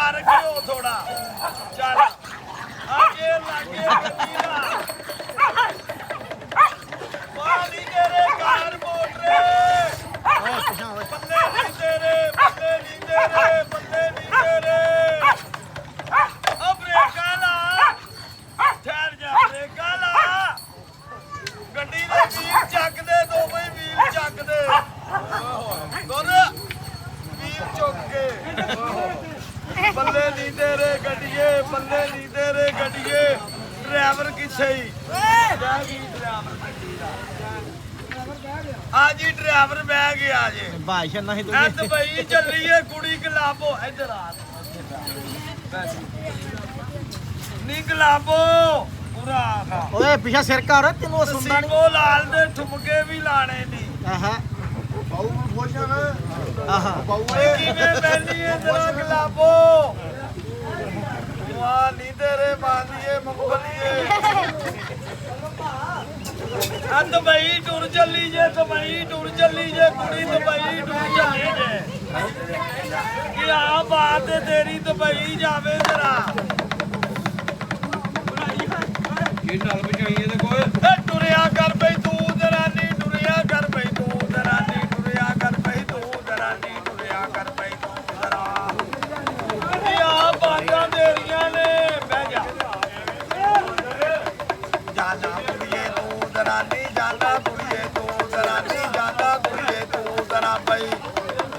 मार क्यों थोड़ा चल आगे लागे गलीरा पानी तेरे कार मोटरे बल्ले नहीं तेरे बल्ले नहीं तेरे बल्ले नहीं तेरे अब ब्रेका ला ठहर जा ब्रेका ला गड्डी दे व्हील चक दे दो भाई व्हील चक दे दोनों व्हील चुक के बल्ले नहीं तेरे गड्डिए बल्ले नहीं तेरे गड्डिए ड्राइवर किथे ही ड्राइवर गड्डी दा आज ही ड्राइवर बह गया जे भाषा नहीं तो दुबई चली है कुड़ी गलाबो इधर आ नी गलाबो पूरा आखा ओए पीछे सिर कर तेनू सुनदा नसीबो लाल दे ठुमके भी लाने नी आहा ਬਾਉ ਨੂੰ ਖੋਸ਼ਾ ਨਾ आहा ओए किवें बैठी है तेरा गलाबो वाह नी तेरे मानिए मुंगफलिए दुबई टूर चली जे दुबई टूर चली जे कुड़ी दुबई टूर चली जे क्या बात है तेरी दुबई जावे जरा ਇਹ ਨਾਲ ਬਚਾਈਏ ਤੇ ਕੋਈ टुरिया कर पई तू दरानी टुरिया कर पई तू दरानी टुरिया कर पई तू दरानी टुरिया कर पई तू दरा क्या बातां तेरियां ने बह जा जाना कुड़िए तू दरानी जाना कुड़िए तू दरानी जाना कुड़िए तू दरा पई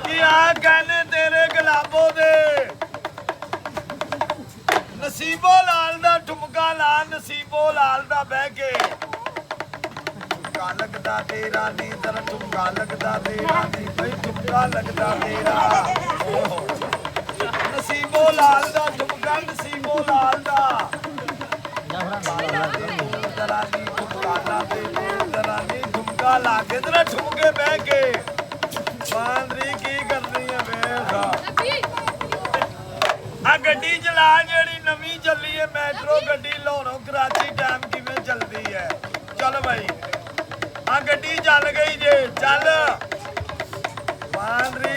क्या कहने तेरे गुलाबो दे नसीबो लाल दा ठुमका ला नसीबो लाल दा बह के ठुमका लगदा तेरा नी तेरा ठुमका लगदा तेरा नी भाई ठुमका लगदा तेरा नसीबो लाल दा ठुमका नसीबो लाल दा तेरा नी ठुमका ला तेरा नी ठुमका ला के तेरा ठुमके बह के बांदरी की करनी है वेखा आ गड्डी चला जेड़ी नवी चली है मेट्रो गड्डी लाहौरों कराची टाइम किवें चलदी है चल भाई आ गड्डी चल गई जे चल बांदरी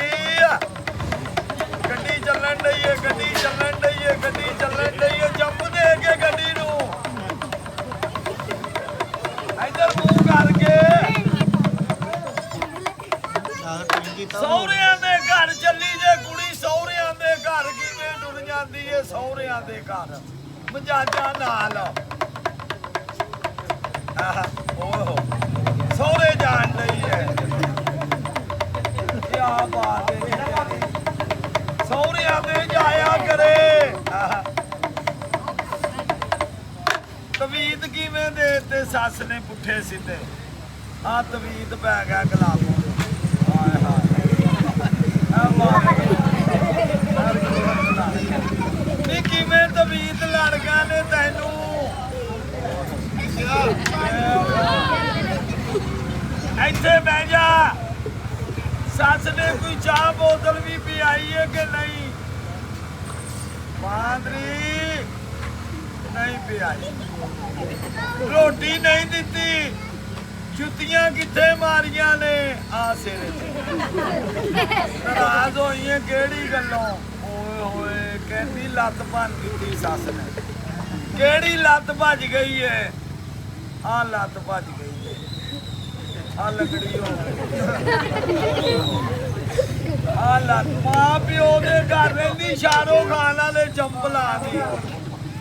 गड्डी चलन डई है गड्डी चलन डई है गड्डी चलन डई है जंप दे के गड्डी नू इधर मुंह करके ਸਹੁਰਿਆਂ ਦੇ ਘਰ ਚੱਲੀ ਜੇ ਕੁੜੀ ਸਹੁਰਿਆਂ ਦੇ ਘਰ ਕਿਵੇਂ ਟੁਰ ਜਾਂਦੀ ਏ ਸਹੁਰਿਆਂ ਦੇ ਘਰ ਮਜਾਜਾਂ ਨਾਲ ਆਹ ਓਹੋ ਸਹੁਰੇ ਜਾਣ ਲਈ ਹੈ ਕੀ ਬਾਤ ਹੈ ਸਹੁਰਿਆਂ ਦੇ ਜਾਇਆ ਕਰੇ ਆਹ ਤਵੀਤ ਕਿਵੇਂ ਦੇ ਤੇ ਸੱਸ ਨੇ ਪੁੱਠੇ ਸਿੱਧੇ ਆ ਤਵੀਤ ਪੈ ਗਿਆ ਗੁਲਾਬੋਂ ਹਾਏ ਹਾਏ ਨੀ ਕਿਵੇਂ ਤਵੀਤ ਲੜ ਗਿਆ ਨੇ ਤੈਨੂੰ ਇੱਥੇ ਬਹਿ ਜਾ ਸੱਸ ਨੇ ਕੋਈ ਚਾਹ ਬੋਤਲ ਵੀ ਪਿਆਈ ਹੈ ਕਿ ਨਹੀਂ ਬਾਂਦਰੀ ਨਹੀਂ ਪਿਆਈ ਰੋਟੀ ਨਹੀਂ ਦਿੱਤੀ ਜੁੱਤੀਆਂ ਕਿੱਥੇ ਮਾਰੀਆਂ ਨੇ ਆ ਸਿਰ ਨਾਰਾਜ਼ ਹੋਈਏ ਕਿਹੜੀ ਗੱਲੋਂ ਓਏ ਹੋਏ ਕਹਿੰਦੀ ਲੱਤ ਭੰਨ ਦਿੱਤੀ ਸੱਸ ਨੇ ਕਿਹੜੀ ਲੱਤ ਭੱਜ ਗਈ ਏ ਆ ਲੱਤ ਭੱਜ ਗਈ ਏ ਆ ਲਗੜੀ ਹੋ ਆ ਲੱਤ ਮਾਂ ਪਿਓ ਦੇ ਘਰ ਰਹਿੰਦੀ ਸ਼ਾਹਰੋ ਖਾਨ ਵਾਲੇ ਚੰਪਲਾਂ ਦੀ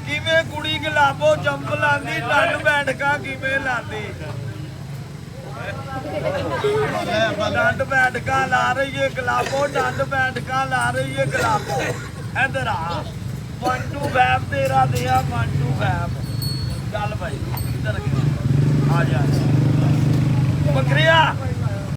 ਕਿਵੇਂ ਕੁੜੀ ਗੁਲਾਬੋ ਚੰਪ ਲਾਂਦੀ ਡੰਡ ਬੈਠਕਾਂ ਕਿਵੇਂ ਲਾਂਦੀ ਡੰਡ ਬੈਠਕਾਂ ਲਾ ਰਹੀ ਏ ਗੁਲਾਬੋ ਡੰਡ ਬੈਠਕਾਂ ਲਾ ਰਹੀ ਏ ਗੁਲਾਬੋ ਇਧਰ ਆ 1 2 5 ਤੇਰਾ ਦਿਆ 1 2 5 ਚੱਲ ਭਾਈ ਇੱਧਰ ਆ ਜਾ ਬੱਕਰੀਆ